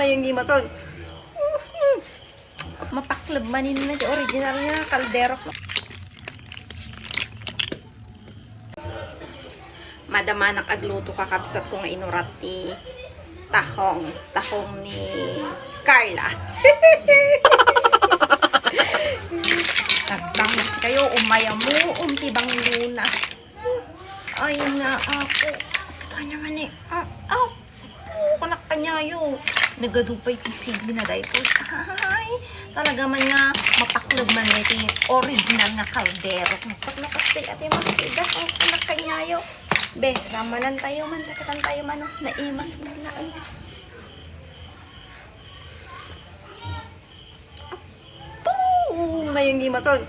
mayang gimason. Mapaklab manin na di original nga kaldero. Madama nakagluto kakabsat ko nga inurat ni tahong ni Carla. Nagbangos kayo, umaya mo, umpibang luna. Ay nga ako. Kanya nga ni, kanak kanya yo. Nagadupay tisigi na dahil po. Ay, talaga man nga mapaklog man ito yung original nga kaldero. Paglakas tayo ate mas ida, kanak kanya yo. Be, ramanan tayo man, takatan tayo man, naimas mo na. Mayang gimason.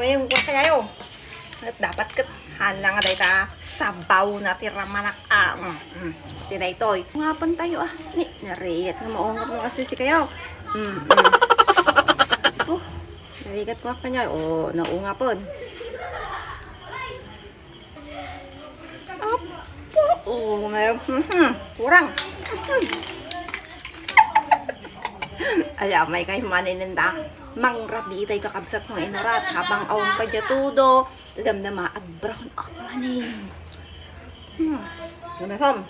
Mayang kwa kaya yo. At dapat kat hala nga dahi ta sabaw na tiramanak. Tinay toy. Ngapan tayo ni nariyat nga maungap ng asusi kayo. Narigat ko kanya. Naungapon. Mayang. Kurang. Alamay kayo maninanda. Mangrabi tayo kakabsat ng inurat. Habang awan pa dya tudo. Alam na maagbrakon ako manin. Gunasom.